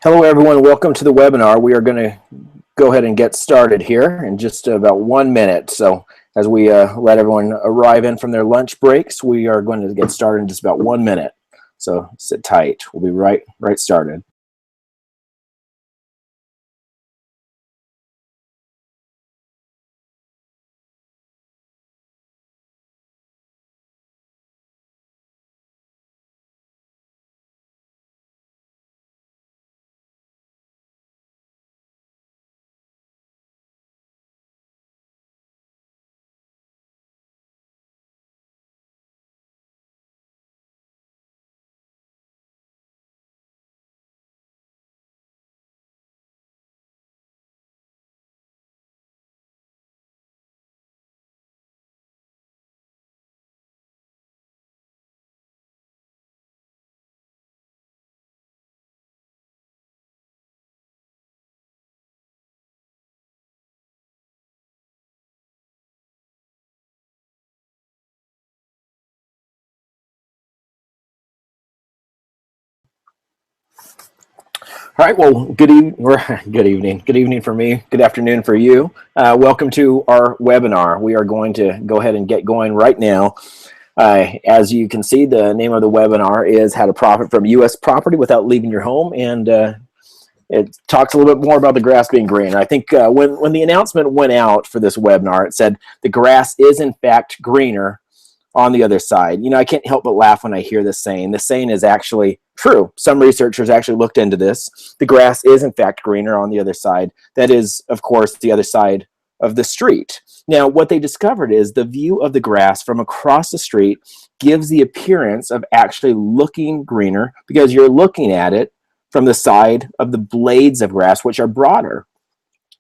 Hello, everyone. Welcome to the webinar. We are going to go ahead and get started here in just about 1 minute. So as we let everyone arrive in from their lunch breaks, we are going to get started in just about 1 minute. So sit tight. We'll be right started. All right. Well, good evening for me. Good afternoon for you. Welcome to our webinar. We are going to go ahead and get going right now. As you can see, the name of the webinar is How to Profit from U.S. Property Without Leaving Your Home, and it talks a little bit more about the grass being greener. I think when the announcement went out for this webinar, it said the grass is in fact greener on the other side. You know, I can't help but laugh when I hear this saying. This saying is actually true. Some researchers actually looked into this. The grass is in fact greener on the other side. That is, of course, the other side of the street. Now, what they discovered is the view of the grass from across the street gives the appearance of actually looking greener because you're looking at it from the side of the blades of grass, which are broader,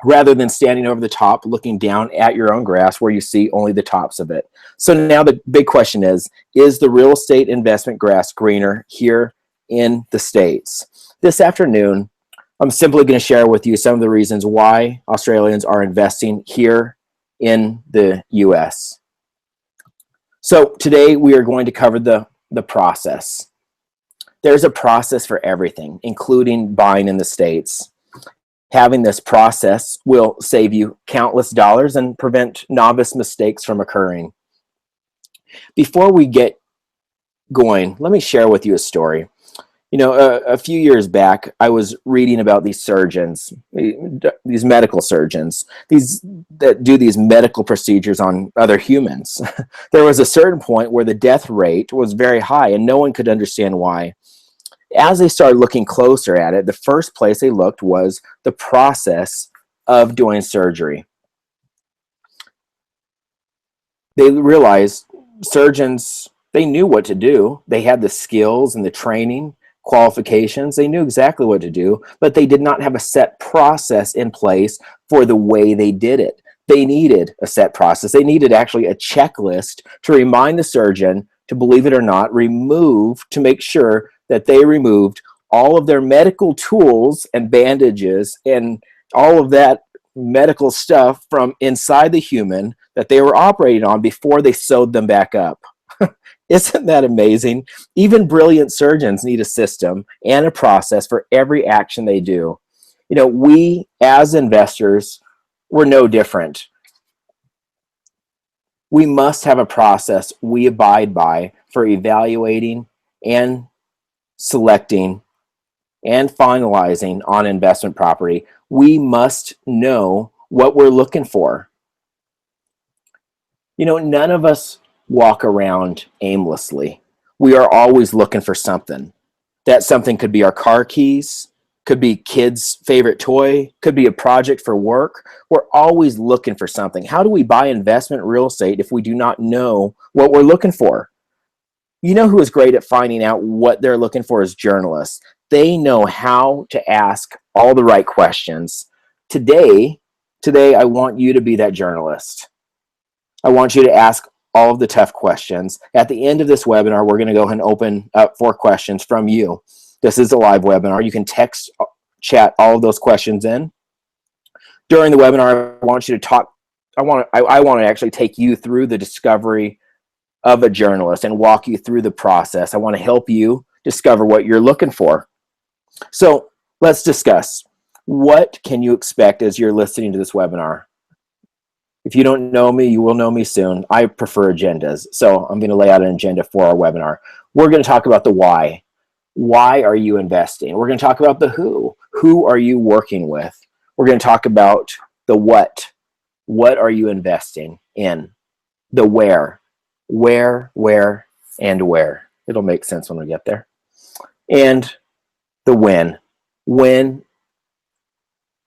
rather than standing over the top looking down at your own grass where you see only the tops of it. So now the big question is the real estate investment grass greener here in the States? This afternoon, I'm simply going to share with you some of the reasons why Australians are investing here in the US. So today we are going to cover the process. There's a process for everything, including buying in the States. Having this process will save you countless dollars and prevent novice mistakes from occurring. Before we get going, let me share with you a story. You know, a few years back, I was reading about these surgeons, these medical surgeons, these that do these medical procedures on other humans. There was a certain point where the death rate was very high and no one could understand why. As they started looking closer at it, the first place they looked was the process of doing surgery. They realized surgeons, they knew what to do. They had the skills and the training, qualifications. They knew exactly what to do, but they did not have a set process in place for the way they did it. They needed a set process. They needed actually a checklist to remind the surgeon to, believe it or not, to make sure that they removed all of their medical tools and bandages and all of that medical stuff from inside the human that they were operating on before they sewed them back up. Isn't that amazing? Even brilliant surgeons need a system and a process for every action they do. You know, we as investors, we're no different. We must have a process we abide by for evaluating and selecting and finalizing on investment property. We must know what we're looking for. You know, none of us walk around aimlessly. We are always looking for something. That something could be our car keys, could be kids' favorite toy, could be a project for work. We're always looking for something. How do we buy investment real estate if we do not know what we're looking for? You know who is great at finding out what they're looking for is journalists. They know how to ask all the right questions. Today, I want you to be that journalist. I want you to ask all of the tough questions. At the end of this webinar, we're going to go ahead and open up for questions from you. This is a live webinar. You can text, chat all of those questions in. During the webinar, I want you to talk. I want to actually take you through the discovery of a journalist and walk you through the process. I want to help you discover what you're looking for. So let's discuss. What can you expect as you're listening to this webinar? If you don't know me, you will know me soon. I prefer agendas, so I'm going to lay out an agenda for our webinar. We're going to talk about the why. Why are you investing? We're going to talk about the who. Who are you working with? We're going to talk about the what. What are you investing in? The where, and where. It'll make sense when we get there. And the when. When,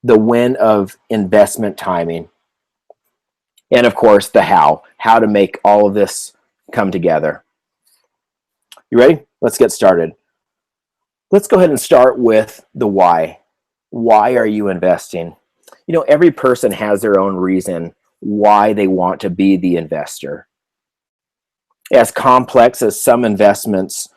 the when of investment timing. And of course, the how to make all of this come together. You ready? Let's get started. Let's go ahead and start with the why. Why are you investing? You know, every person has their own reason why they want to be the investor. As complex as some investments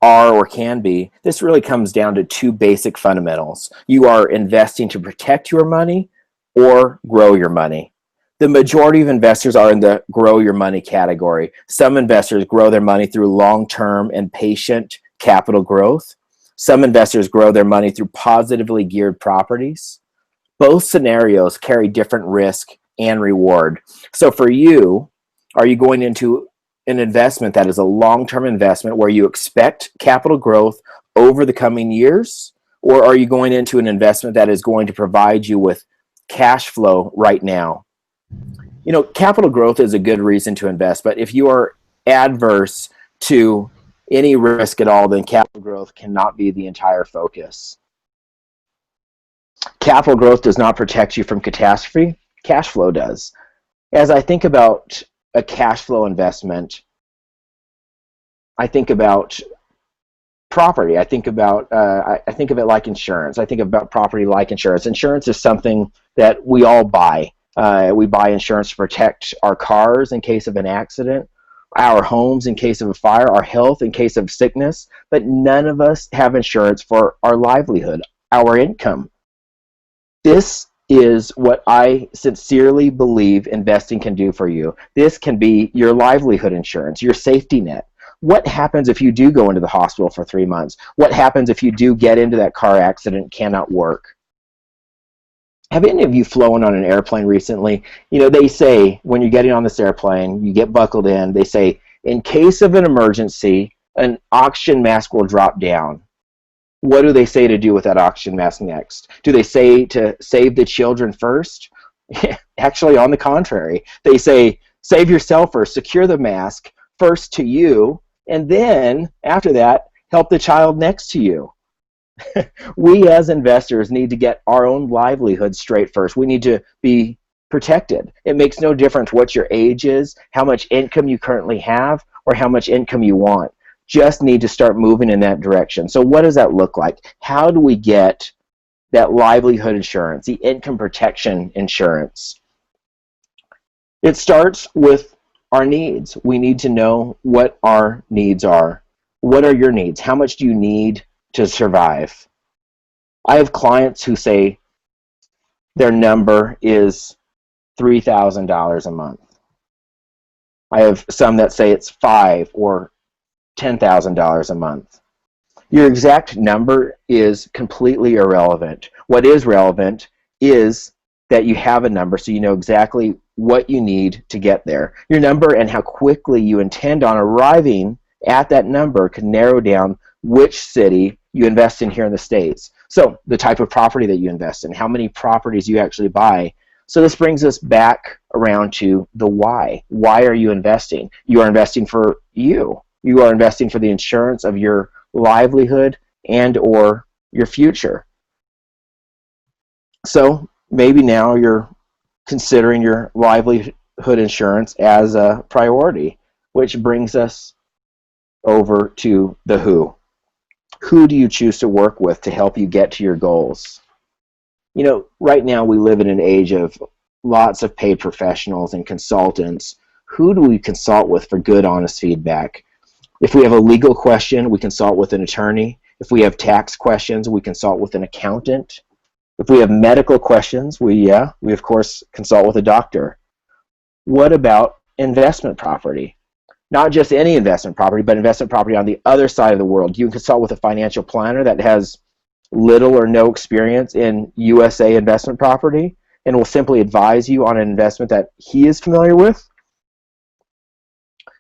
are or can be, this really comes down to two basic fundamentals. You are investing to protect your money or grow your money. The majority of investors are in the grow your money category. Some investors grow their money through long-term and patient capital growth. Some investors grow their money through positively geared properties. Both scenarios carry different risk and reward. So for you, are you going into an investment that is a long-term investment where you expect capital growth over the coming years? Or are you going into an investment that is going to provide you with cash flow right now? You know, capital growth is a good reason to invest, but if you are adverse to any risk at all, then capital growth cannot be the entire focus. Capital growth does not protect you from catastrophe. Cash flow does. As I think about a cash flow investment, I think about property. I think about I think of it like insurance. I think about property like insurance. Insurance is something that we all buy. We buy insurance to protect our cars in case of an accident, our homes in case of a fire, our health in case of sickness, but none of us have insurance for our livelihood, our income. This is what I sincerely believe investing can do for you. This can be your livelihood insurance, your safety net. What happens if you do go into the hospital for 3 months? What happens if you do get into that car accident and cannot work? Have any of you flown on an airplane recently? You know, they say when you're getting on this airplane, you get buckled in, they say, in case of an emergency, an oxygen mask will drop down. What do they say to do with that oxygen mask next? Do they say to save the children first? Actually, on the contrary. They say, save yourself first, secure the mask first to you, and then, after that, help the child next to you. We as investors need to get our own livelihood straight first. We need to be protected. It makes no difference what your age is, how much income you currently have, or how much income you want. Just need to start moving in that direction. So what does that look like? How do we get that livelihood insurance, the income protection insurance? It starts with our needs. We need to know what our needs are. What are your needs? How much do you need to survive? I have clients who say their number is $3,000 a month. I have some that say it's $5,000 or $10,000 a month. Your exact number is completely irrelevant. What is relevant is that you have a number so you know exactly what you need to get there. Your number and how quickly you intend on arriving at that number can narrow down which city you invest in here in the States. So the type of property that you invest in, how many properties you actually buy. So this brings us back around to the why. Why are you investing? You are investing for you. You are investing for the insurance of your livelihood and or your future. So maybe now you're considering your livelihood insurance as a priority, which brings us over to the who. Who do you choose to work with to help you get to your goals? You know, right now we live in an age of lots of paid professionals and consultants. Who do we consult with for good, honest feedback? If we have a legal question, we consult with an attorney. If we have tax questions, we consult with an accountant. If we have medical questions, we of course consult with a doctor. What about investment property? Not just any investment property, but investment property on the other side of the world. You can consult with a financial planner that has little or no experience in USA investment property and will simply advise you on an investment that he is familiar with?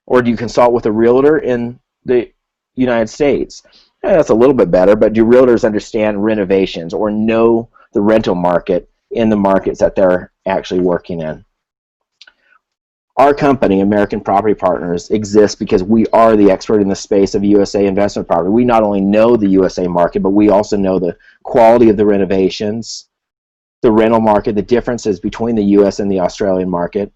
Or do you consult with a realtor in the United States? That's a little bit better, but do realtors understand renovations or know the rental market in the markets that they're actually working in? Our company, American Property Partners, exists because we are the expert in the space of USA investment property. We not only know the USA market, but we also know the quality of the renovations, the rental market, the differences between the US and the Australian market.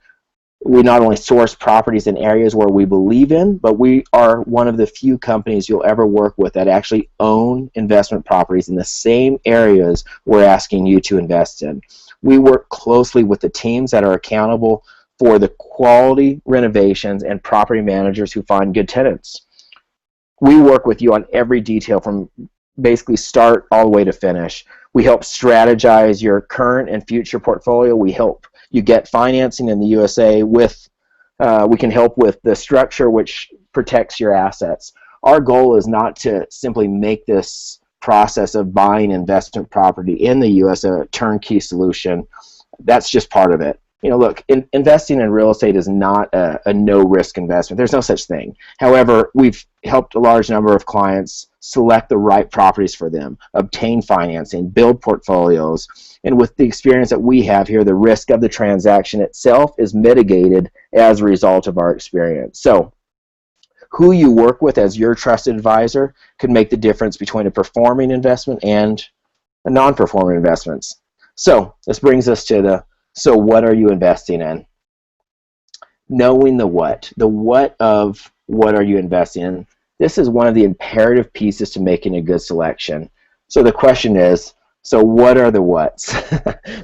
We not only source properties in areas where we believe in, but we are one of the few companies you'll ever work with that actually own investment properties in the same areas we're asking you to invest in. We work closely with the teams that are accountable for the quality renovations and property managers who find good tenants. We work with you on every detail from basically start all the way to finish. We help strategize your current and future portfolio. We help you get financing in the USA with, we can help with the structure which protects your assets. Our goal is not to simply make this process of buying investment property in the US a turnkey solution. That's just part of it. You know, look, investing in real estate is not a no-risk investment. There's no such thing. However, we've helped a large number of clients select the right properties for them, obtain financing, build portfolios, and with the experience that we have here, the risk of the transaction itself is mitigated as a result of our experience. So, who you work with as your trusted advisor could make the difference between a performing investment and a non-performing investments. So, this brings us to the so what are you investing in? Knowing the what of what are you investing in. This is one of the imperative pieces to making a good selection. So the question is, so what are the whats?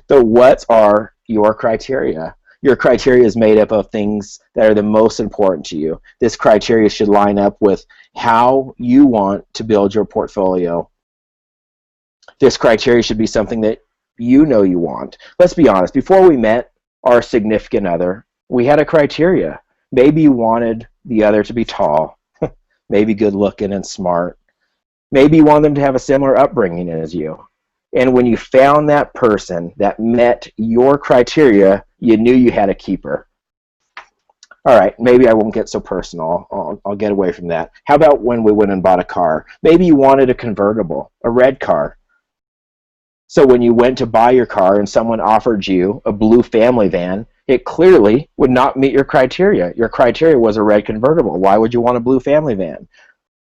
The whats are your criteria. Your criteria is made up of things that are the most important to you. This criteria should line up with how you want to build your portfolio. This criteria should be something that you know you want. Let's be honest, before we met our significant other, we had a criteria. Maybe you wanted the other to be tall, maybe good looking and smart. Maybe you want them to have a similar upbringing as you. And when you found that person that met your criteria, you knew you had a keeper. All right, maybe I won't get so personal. I'll get away from that. How about when we went and bought a car? Maybe you wanted a convertible, a red car. So when you went to buy your car and someone offered you a blue family van, it clearly would not meet your criteria. Your criteria was a red convertible. Why would you want a blue family van?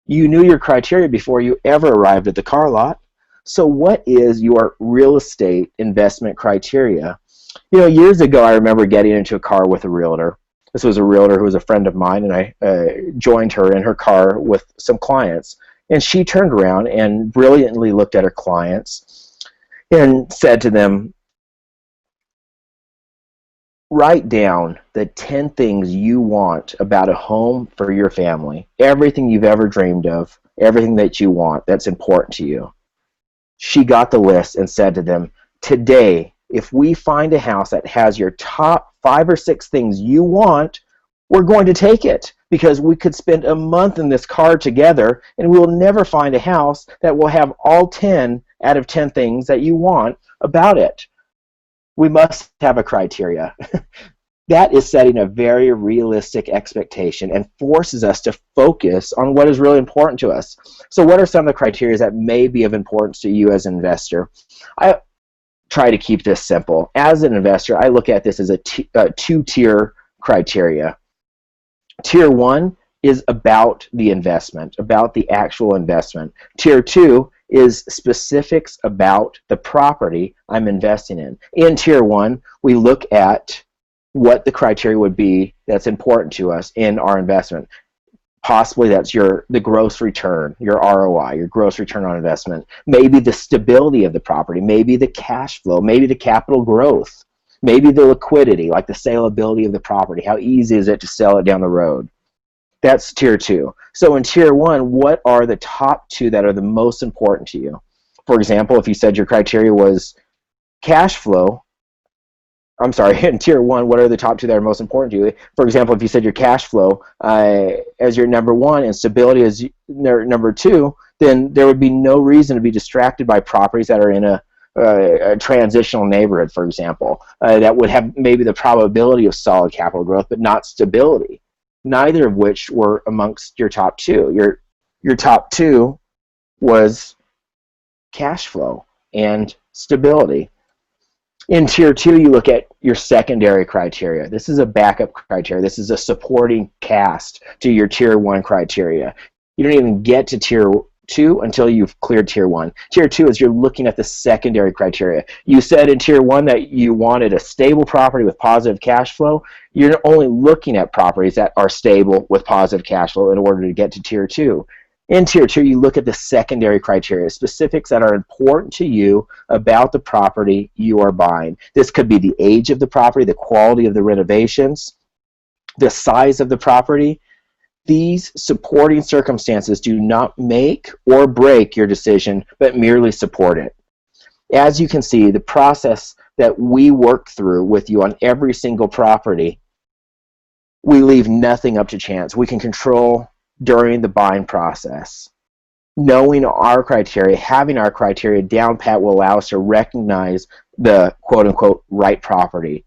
You knew your criteria before you ever arrived at the car lot. So what is your real estate investment criteria? You know, years ago I remember getting into a car with a realtor. This was a realtor who was a friend of mine, and I joined her in her car with some clients. And she turned around and brilliantly looked at her clients and said to them, write down the 10 things you want about a home for your family. Everything you've ever dreamed of, everything that you want that's important to you. She got the list and said to them, today, if we find a house that has your top 5 or 6 things you want, we're going to take it, because we could spend a month in this car together and we will never find a house that will have all 10 out of 10 things that you want about it. We must have a criteria. That is setting a very realistic expectation and forces us to focus on what is really important to us. So what are some of the criteria that may be of importance to you as an investor? I try to keep this simple. As an investor, I look at this as a two-tier criteria. Tier 1 is about the investment, about the actual investment. Tier 2 is specifics about the property I'm investing in. In Tier 1, we look at what the criteria would be that's important to us in our investment. Possibly that's the gross return, your ROI, your gross return on investment. Maybe the stability of the property, maybe the cash flow, maybe the capital growth, maybe the liquidity, like the saleability of the property. How easy is it to sell it down the road? That's Tier 2. So in Tier 1, what are the top 2 that are the most important to you? For example, if you said your criteria was cash flow, I'm sorry, in Tier 1, what are the top 2 that are most important to you? For example, if you said your cash flow as your number 1 and stability as number 2, then there would be no reason to be distracted by properties that are in a transitional neighborhood, for example, that would have maybe the probability of solid capital growth but not stability, neither of which were amongst your top two. Your top two was cash flow and stability. In tier two, you look at your secondary criteria. This is a backup criteria. This is a supporting cast to your tier one criteria. You don't even get to tier two until you've cleared tier one. Tier two is you're looking at the secondary criteria. You said in tier one that you wanted a stable property with positive cash flow. You're only looking at properties that are stable with positive cash flow in order to get to tier two. In tier two, you look at the secondary criteria, specifics that are important to you about the property you are buying. This could be the age of the property, the quality of the renovations, the size of the property. These supporting circumstances do not make or break your decision, but merely support it. As you can see, the process that we work through with you on every single property, we leave nothing up to chance. We can control during the buying process. Knowing our criteria, having our criteria down pat will allow us to recognize the quote-unquote right property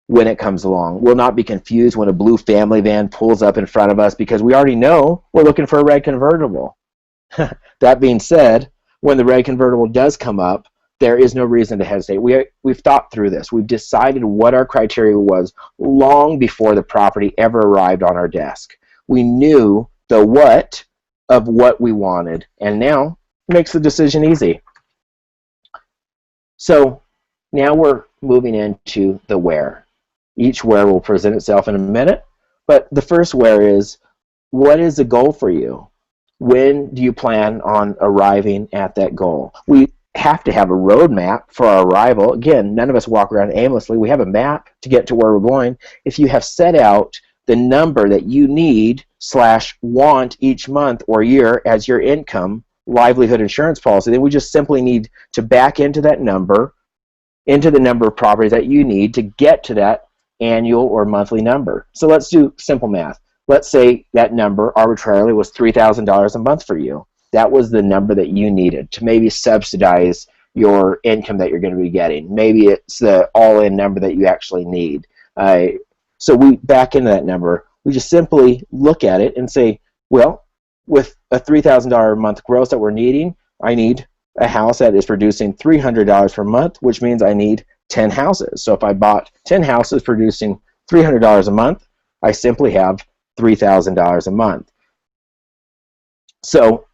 when it comes along. We'll not be confused when a blue family van pulls up in front of us because we already know we're looking for a red convertible. That being said, when the red convertible does come up, there is no reason to hesitate. We've thought through this. We've decided what our criteria was long before the property ever arrived on our desk. We knew the what of what we wanted, and now makes the decision easy. So now we're moving into the where. Each where will present itself in a minute, but the first where is, what is the goal for you? When do you plan on arriving at that goal? We have to have a roadmap for our arrival. Again, none of us walk around aimlessly. We have a map to get to where we're going. If you have set out the number that you need / want each month or year as your income livelihood insurance policy, then we just simply need to back into that number, into the number of properties that you need to get to that annual or monthly number. So let's do simple math. Let's say that number arbitrarily was $3,000 a month for you. That was the number that you needed to maybe subsidize your income that you're going to be getting. Maybe it's the all-in number that you actually need. So we back into that number. We just simply look at it and say, well, with a $3,000 a month gross that we're needing, I need a house that is producing $300 per month, which means I need 10 houses. So if I bought 10 houses producing $300 a month, I simply have $3,000 a month. So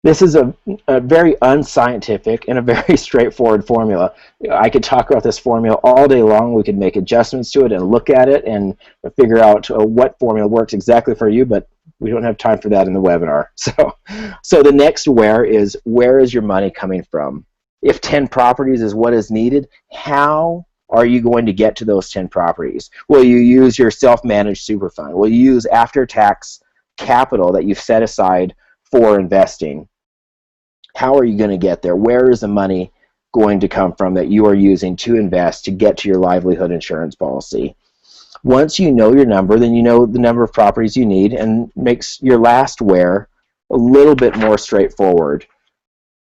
this is a very unscientific and a very straightforward formula. I could talk about this formula all day long. We could make adjustments to it and look at it and figure out what formula works exactly for you, but we don't have time for that in the webinar. So the next where is your money coming from? If 10 properties is what is needed, how are you going to get to those 10 properties? Will you use your self-managed super fund? Will you use after-tax capital that you've set aside for investing? How are you going to get there? Where is the money going to come from that you are using to invest to get to your livelihood insurance policy? Once you know your number, then you know the number of properties you need, and makes your last where a little bit more straightforward.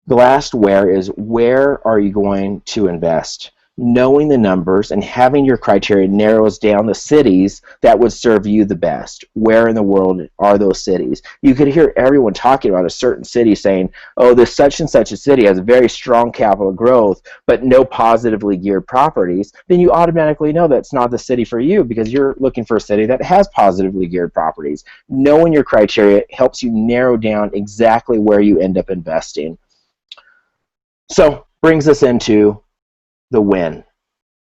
The last where is, where are you going to invest? Knowing the numbers and having your criteria narrows down the cities that would serve you the best. Where in the world are those cities? You could hear everyone talking about a certain city saying, oh, this such and such a city has very strong capital growth but no positively geared properties. Then you automatically know that's not the city for you because you're looking for a city that has positively geared properties. Knowing your criteria helps you narrow down exactly where you end up investing. So brings us into the when.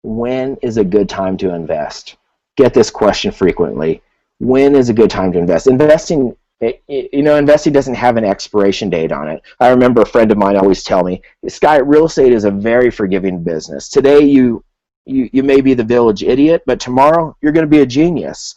When is a good time to invest? Get this question frequently. When is a good time to invest? Investing doesn't have an expiration date on it. I remember a friend of mine always tell me, Sky, real estate is a very forgiving business. Today you may be the village idiot, but tomorrow you're going to be a genius.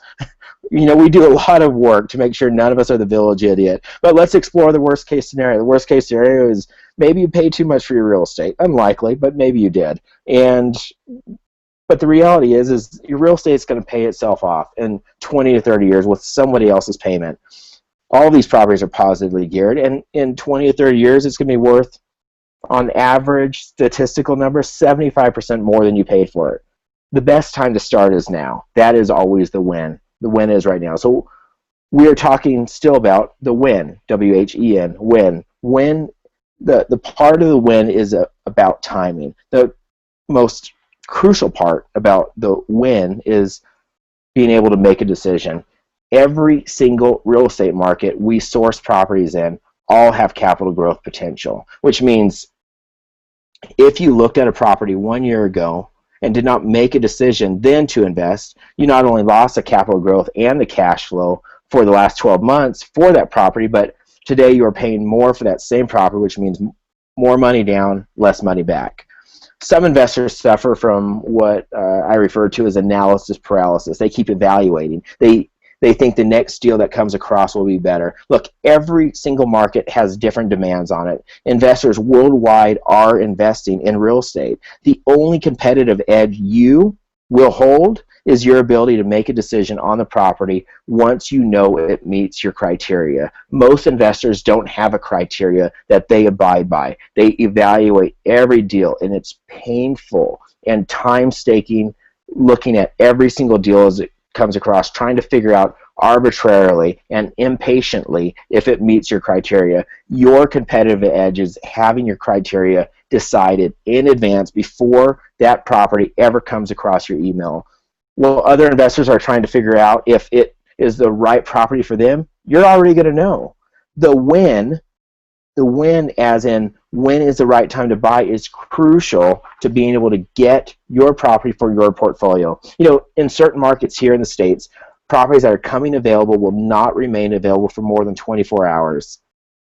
We do a lot of work to make sure none of us are the village idiot. But let's explore the worst case scenario. The worst case scenario is maybe you paid too much for your real estate. Unlikely, but maybe you did. But the reality is your real estate is going to pay itself off in 20 to 30 years with somebody else's payment. All these properties are positively geared, and in 20 or 30 years, it's going to be worth, on average, statistical number, 75% more than you paid for it. The best time to start is now. That is always the win. The win is right now. So we are talking still about the win, W-H-E-N, win. When the part of the win is about timing. The most crucial part about the win is being able to make a decision. Every single real estate market we source properties in all have capital growth potential, which means if you looked at a property 1 year ago and did not make a decision then to invest, you not only lost the capital growth and the cash flow for the last 12 months for that property, but today you are paying more for that same property, which means more money down, less money back. Some investors suffer from what I refer to as analysis paralysis. They keep evaluating. They think the next deal that comes across will be better. Look, every single market has different demands on it. Investors worldwide are investing in real estate. The only competitive edge you will hold is your ability to make a decision on the property once you know it meets your criteria. Most investors don't have a criteria that they abide by. They evaluate every deal, and it's painful and time-staking looking at every single deal as it comes across, trying to figure out arbitrarily and impatiently if it meets your criteria. Your competitive edge is having your criteria decided in advance before that property ever comes across your email. Well, other investors are trying to figure out if it is the right property for them. You're already going to know. The win as in when is the right time to buy, is crucial to being able to get your property for your portfolio. You know, in certain markets here in the States, properties that are coming available will not remain available for more than 24 hours.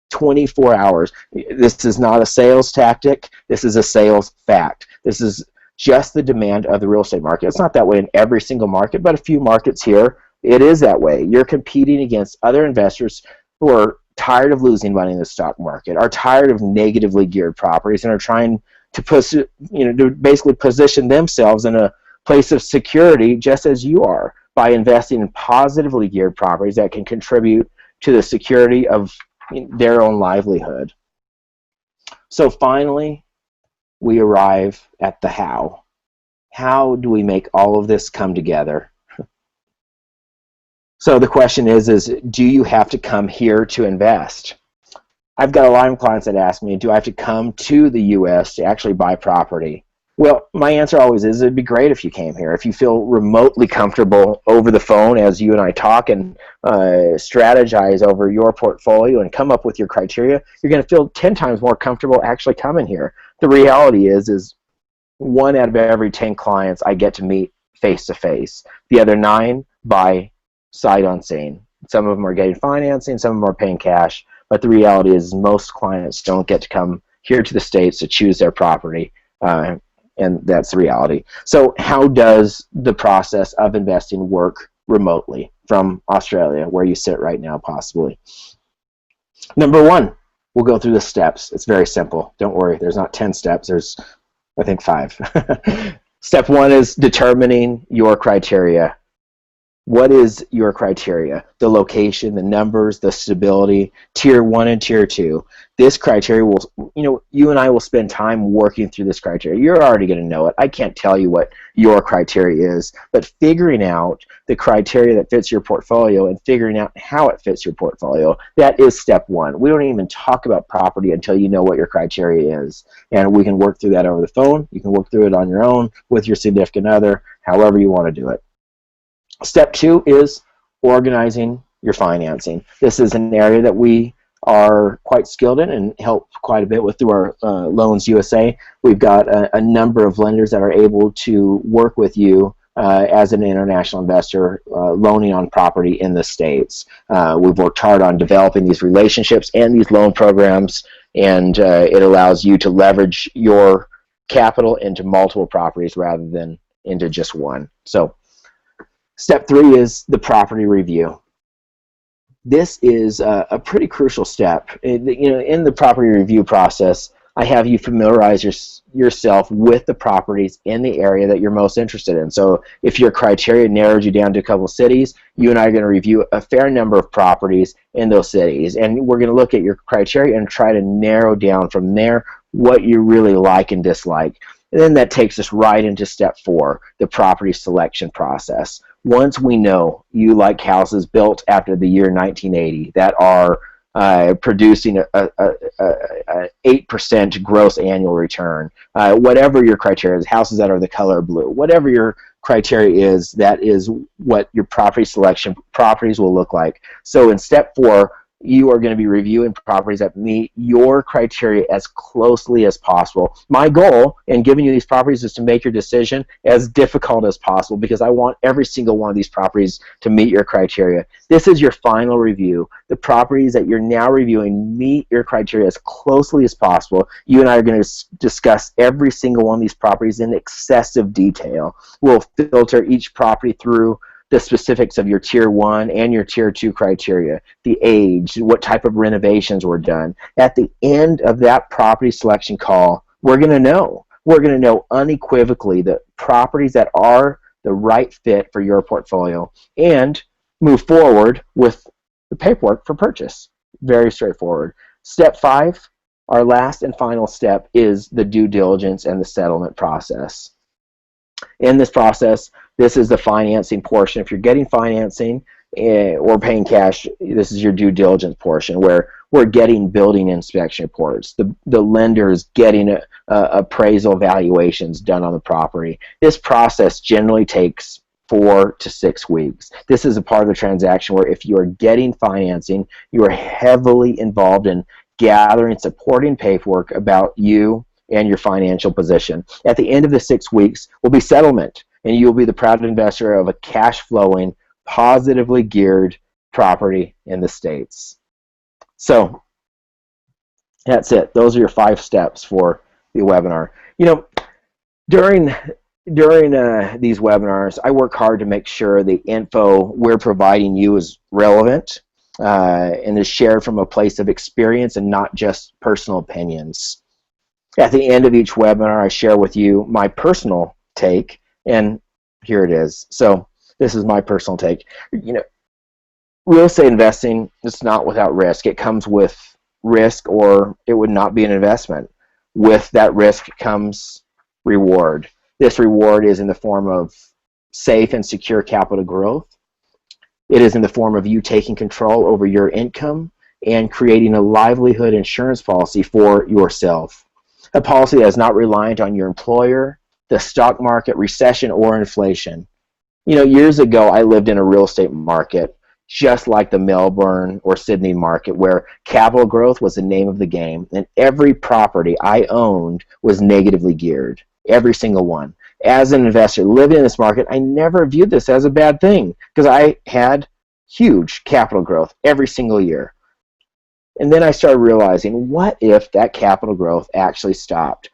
24 hours. This is not a sales tactic. This is a sales fact. This is just the demand of the real estate market. It's not that way in every single market, but a few markets here, it is that way. You're competing against other investors who are tired of losing money in the stock market, are tired of negatively geared properties, and are trying to to basically position themselves in a place of security just as you are by investing in positively geared properties that can contribute to the security of their own livelihood. So finally, we arrive at the how. How do we make all of this come together? So the question is do you have to come here to invest? I've got a lot of clients that ask me, do I have to come to the U.S. to actually buy property? Well, my answer always is it'd be great if you came here. If you feel remotely comfortable over the phone as you and I talk and strategize over your portfolio and come up with your criteria, you're going to feel 10 times more comfortable actually coming here. The reality is 1 out of every 10 clients I get to meet face-to-face. The other 9 buy sight unseen. Some of them are getting financing, some of them are paying cash, but the reality is most clients don't get to come here to the States to choose their property. And that's the reality. So how does the process of investing work remotely from Australia, where you sit right now, possibly? Number 1, we'll go through the steps. It's very simple. Don't worry, there's not 10 steps. There's, I think, 5. Step 1 is determining your criteria. What is your criteria? The location, the numbers, the stability, tier 1 and tier 2. This criteria will, you and I will spend time working through this criteria. You're already going to know it. I can't tell you what your criteria is, but figuring out the criteria that fits your portfolio and figuring out how it fits your portfolio, that is step 1. We don't even talk about property until you know what your criteria is. And we can work through that over the phone. You can work through it on your own with your significant other, however you want to do it. Step 2 is organizing your financing. This is an area that we are quite skilled in and help quite a bit with through our Loans USA. We've got a number of lenders that are able to work with you as an international investor loaning on property in the States. We've worked hard on developing these relationships and these loan programs, and it allows you to leverage your capital into multiple properties rather than into just one. So step 3 is the property review. This is a pretty crucial step. In the property review process, I have you familiarize yourself with the properties in the area that you're most interested in. So if your criteria narrows you down to a couple of cities, you and I are going to review a fair number of properties in those cities. And we're going to look at your criteria and try to narrow down from there what you really like and dislike. And then that takes us right into step 4, the property selection process. Once we know you like houses built after the year 1980 that are producing a 8% gross annual return, whatever your criteria is, houses that are the color blue, whatever your criteria is, that is what your property selection properties will look like. So in step 4, you are going to be reviewing properties that meet your criteria as closely as possible. My goal in giving you these properties is to make your decision as difficult as possible, because I want every single one of these properties to meet your criteria. This is your final review. The properties that you're now reviewing meet your criteria as closely as possible. You and I are going to discuss every single one of these properties in excessive detail. We'll filter each property through the specifics of your Tier 1 and your Tier 2 criteria, the age, what type of renovations were done. At the end of that property selection call, we're going to know. We're going to know unequivocally the properties that are the right fit for your portfolio and move forward with the paperwork for purchase. Very straightforward. Step 5, our last and final step, is the due diligence and the settlement process. In this process, this is the financing portion. If you're getting financing or paying cash, this is your due diligence portion, where we're getting building inspection reports. The lender is getting appraisal valuations done on the property. This process generally takes 4 to 6 weeks. This is a part of the transaction where if you are getting financing, you are heavily involved in gathering supporting paperwork about you and your financial position. At the end of the 6 weeks will be settlement, and you will be the proud investor of a cash-flowing, positively geared property in the States. So that's it. Those are your 5 steps for the webinar. You know, during these webinars, I work hard to make sure the info we're providing you is relevant and is shared from a place of experience and not just personal opinions. At the end of each webinar, I share with you my personal take, and here it is. So this is my personal take. You know, real estate investing is not without risk. It comes with risk, or it would not be an investment. With that risk comes reward. This reward is in the form of safe and secure capital growth. It is in the form of you taking control over your income and creating a livelihood insurance policy for yourself. A policy that is not reliant on your employer, the stock market, recession, or inflation. You know, years ago, I lived in a real estate market just like the Melbourne or Sydney market, where capital growth was the name of the game, and every property I owned was negatively geared, every single one. As an investor living in this market, I never viewed this as a bad thing because I had huge capital growth every single year. And then I started realizing, what if that capital growth actually stopped?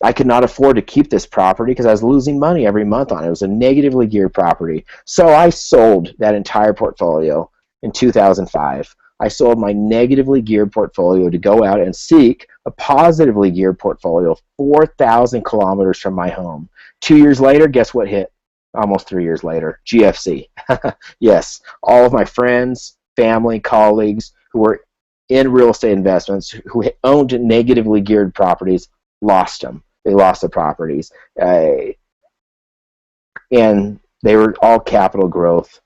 I could not afford to keep this property because I was losing money every month on it. It was a negatively geared property. So I sold that entire portfolio in 2005. I sold my negatively geared portfolio to go out and seek a positively geared portfolio 4,000 kilometers from my home. 2 years later, guess what hit? Almost 3 years later, GFC. Yes, all of my friends, family, colleagues who were in real estate investments, who owned negatively geared properties, lost them. They lost the properties. And they were all capital growth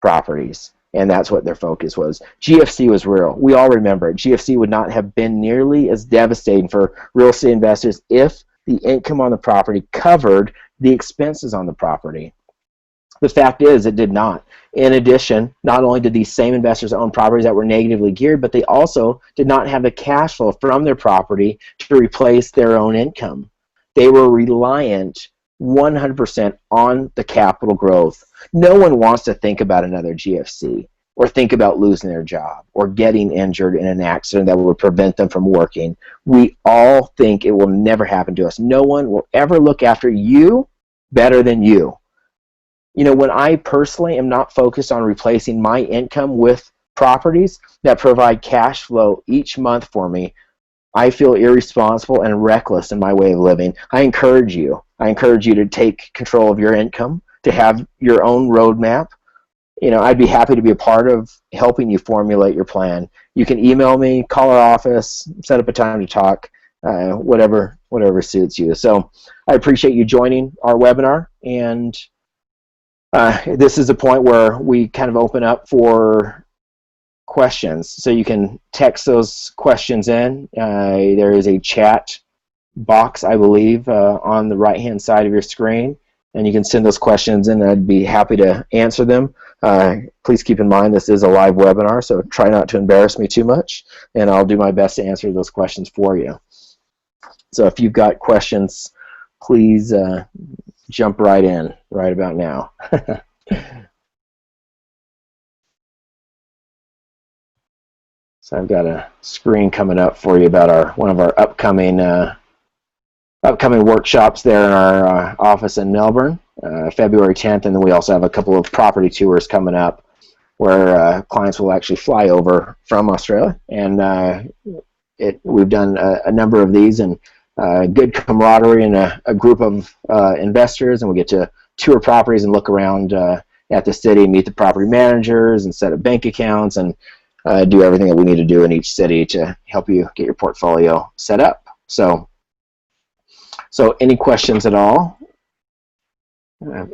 properties. And that's what their focus was. GFC was real. We all remember it. GFC would not have been nearly as devastating for real estate investors if the income on the property covered the expenses on the property. The fact is, it did not. In addition, not only did these same investors own properties that were negatively geared, but they also did not have the cash flow from their property to replace their own income. They were reliant 100% on the capital growth. No one wants to think about another GFC or think about losing their job or getting injured in an accident that would prevent them from working. We all think it will never happen to us. No one will ever look after you better than you. You know, when I personally am not focused on replacing my income with properties that provide cash flow each month for me, I feel irresponsible and reckless in my way of living. I encourage you to take control of your income, to have your own roadmap. I'd be happy to be a part of helping you formulate your plan. You can email me, call our office, set up a time to talk, whatever suits you. So I appreciate you joining our webinar, and this is the point where we kind of open up for questions. So you can text those questions in. There is a chat box, I believe, on the right-hand side of your screen, and you can send those questions in. I'd be happy to answer them. Please keep in mind this is a live webinar, so try not to embarrass me too much, and I'll do my best to answer those questions for you. So if you've got questions, please jump right in right about now. So I've got a screen coming up for you about one of our upcoming workshops there in our office in Melbourne, February 10th, and then we also have a couple of property tours coming up where clients will actually fly over from Australia, and we've done a number of these, and good camaraderie and a group of investors, and we get to tour properties and look around at the city, meet the property managers, and set up bank accounts, and do everything that we need to do in each city to help you get your portfolio set up. So any questions at all?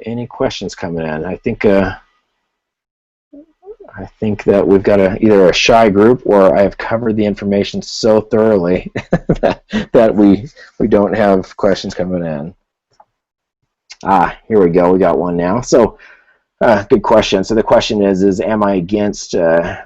Any questions coming in? I think that we've got either a shy group, or I have covered the information so thoroughly that we don't have questions coming in. Here we go. We got one now. So good question. So the question is am I against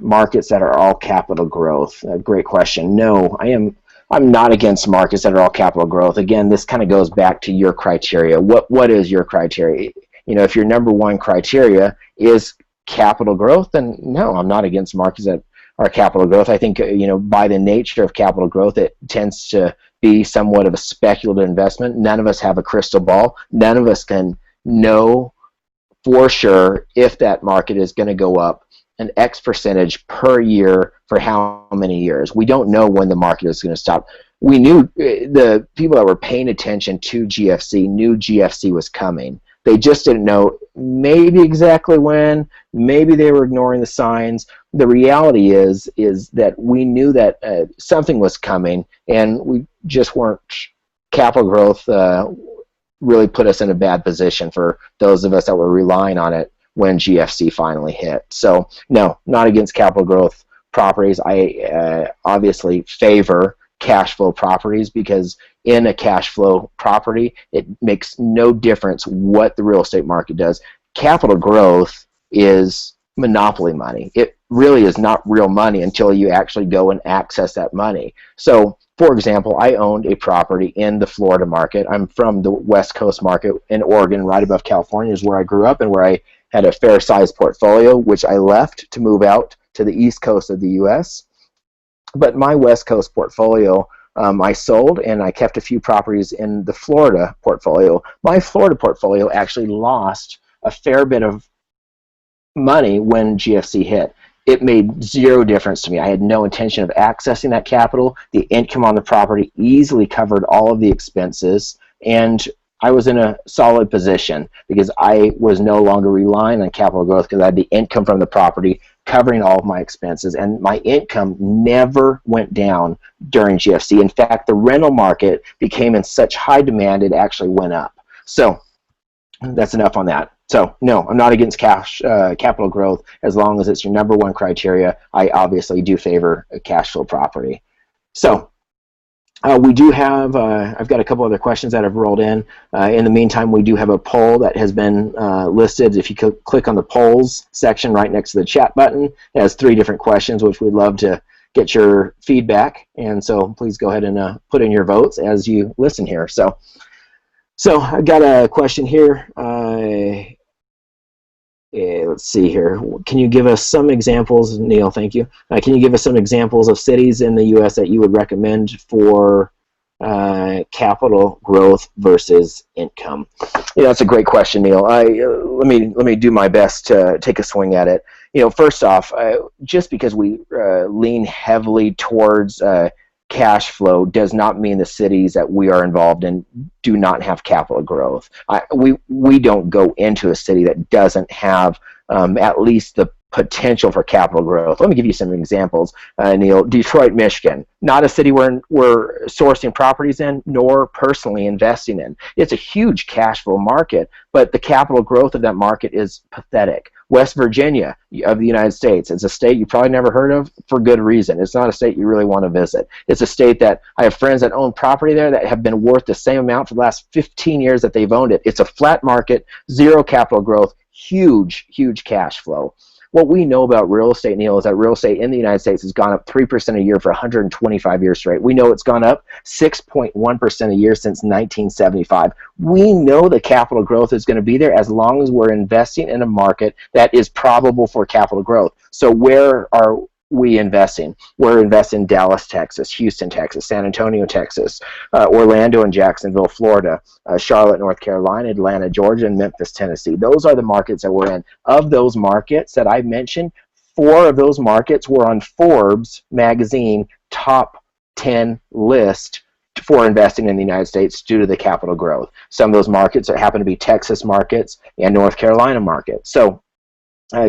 markets that are all capital growth? Great question. No, I'm not against markets that are all capital growth. Again, this kind of goes back to your criteria. What is your criteria? If your number one criteria is capital growth, then no, I'm not against markets that are capital growth. I think by the nature of capital growth, it tends to be somewhat of a speculative investment. None of us have a crystal ball. None of us can know for sure if that market is going to go up an X percentage per year for how many years. We don't know when the market is going to stop. We knew, the people that were paying attention to GFC knew GFC was coming. They just didn't know maybe exactly when, maybe they were ignoring the signs. The reality is that we knew that something was coming, and we just weren't, capital growth really put us in a bad position for those of us that were relying on it when GFC finally hit. So no, not against capital growth properties. I obviously favor cash flow properties, because in a cash flow property, it makes no difference what the real estate market does. Capital growth is monopoly money. It really is not real money until you actually go and access that money. So for example, I owned a property in the Florida market. I'm from the West Coast market in Oregon, right above California is where I grew up, and where I had a fair-sized portfolio, which I left to move out to the East Coast of the U.S. But my West Coast portfolio, I sold, and I kept a few properties in the Florida portfolio. My Florida portfolio actually lost a fair bit of money when GFC hit. It made zero difference to me. I had no intention of accessing that capital. The income on the property easily covered all of the expenses, and I was in a solid position because I was no longer relying on capital growth, because I had the income from the property covering all of my expenses, and my income never went down during GFC. In fact, the rental market became in such high demand it actually went up. So that's enough on that. So no, I'm not against capital growth as long as it's your number one criteria. I obviously do favor a cash flow property. So we do have, I've got a couple other questions that have rolled in. In the meantime, we do have a poll that has been listed. If you click on the polls section right next to the chat button, it has 3 different questions, which we'd love to get your feedback. And so please go ahead and put in your votes as you listen here. So I've got a question here. Let's see here. Can you give us some examples, Neil, thank you. Can you give us some examples of cities in the U.S. that you would recommend for capital growth versus income? Yeah, that's a great question, Neil. Let me do my best to take a swing at it. First off, just because we lean heavily towards cash flow does not mean the cities that we are involved in do not have capital growth. We don't go into a city that doesn't have at least the potential for capital growth. Let me give you some examples, Neil. Detroit, Michigan, not a city we're sourcing properties in, nor personally investing in. It's a huge cash flow market, but the capital growth of that market is pathetic. West Virginia of the United States, it's a state you probably never heard of for good reason. It's not a state you really want to visit. It's a state that I have friends that own property there that have been worth the same amount for the last 15 years that they've owned it. It's a flat market, zero capital growth, huge cash flow. What we know about real estate, Neil, is that real estate in the United States has gone up 3% a year for 125 years straight. We know it's gone up 6.1% a year since 1975. We know the capital growth is going to be there as long as we're investing in a market that is probable for capital growth. So where are we investing? We're investing in Dallas, Texas, Houston, Texas, San Antonio, Texas, Orlando and Jacksonville, Florida, Charlotte, North Carolina, Atlanta, Georgia, and Memphis, Tennessee. Those are the markets that we're in. Of those markets that I mentioned, 4 of those markets were on Forbes magazine top 10 list for investing in the United States due to the capital growth. Some of those markets happen to be Texas markets and North Carolina markets. So I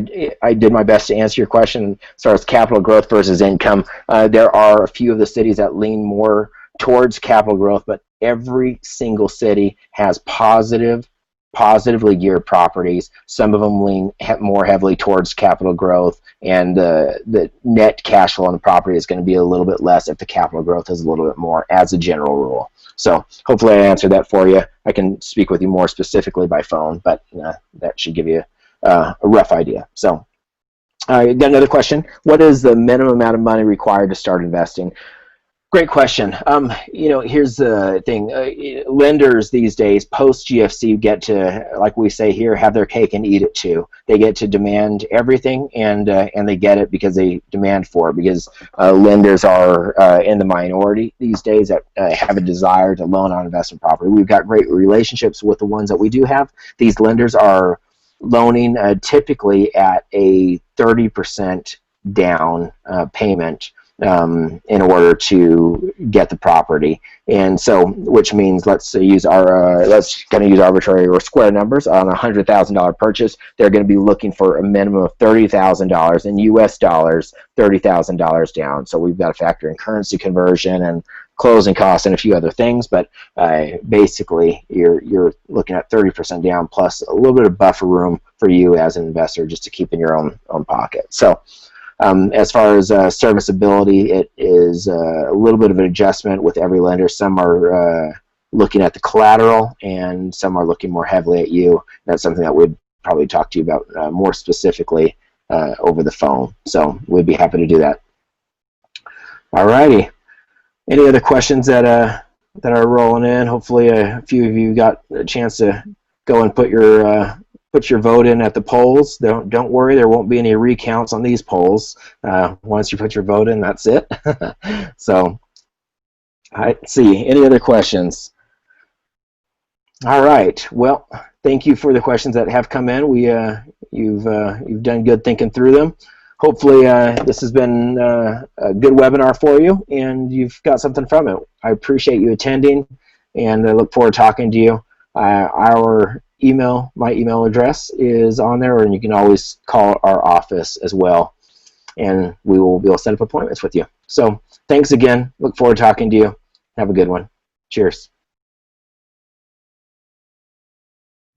did my best to answer your question as far as capital growth versus income. There are a few of the cities that lean more towards capital growth, but every single city has positively geared properties. Some of them lean more heavily towards capital growth, and the net cash flow on the property is going to be a little bit less if the capital growth is a little bit more, as a general rule. So hopefully I answered that for you. I can speak with you more specifically by phone, but that should give you a rough idea. So I got another question. What is the minimum amount of money required to start investing? Great question. Here's the thing. Lenders these days, post-GFC, get to, like we say here, have their cake and eat it too. They get to demand everything, and they get it because they demand for it, because lenders are in the minority these days that have a desire to loan on investment property. We've got great relationships with the ones that we do have. These lenders are loaning typically at a 30% down payment in order to get the property, and so, which means, let's use arbitrary or square numbers. On a $100,000 purchase, they're going to be looking for a minimum of $30,000 in U.S. dollars, $30,000 down. So we've got to factor in currency conversion and closing costs and a few other things, but basically you're looking at 30% down plus a little bit of buffer room for you as an investor just to keep in your own pocket. So as far as serviceability, it is a little bit of an adjustment with every lender. Some are looking at the collateral, and some are looking more heavily at you. That's something that we'd probably talk to you about more specifically over the phone. So we'd be happy to do that. Alrighty. Any other questions that are rolling in? Hopefully a few of you got a chance to go and put your vote in at the polls. Don't worry, there won't be any recounts on these polls. Once you put your vote in, that's it. So, let's see. Any other questions? All right. Well, thank you for the questions that have come in. You've done good thinking through them. Hopefully this has been a good webinar for you, and you've got something from it. I appreciate you attending, and I look forward to talking to you. My email address is on there, and you can always call our office as well, and we will be able to set up appointments with you. So thanks again. Look forward to talking to you. Have a good one. Cheers.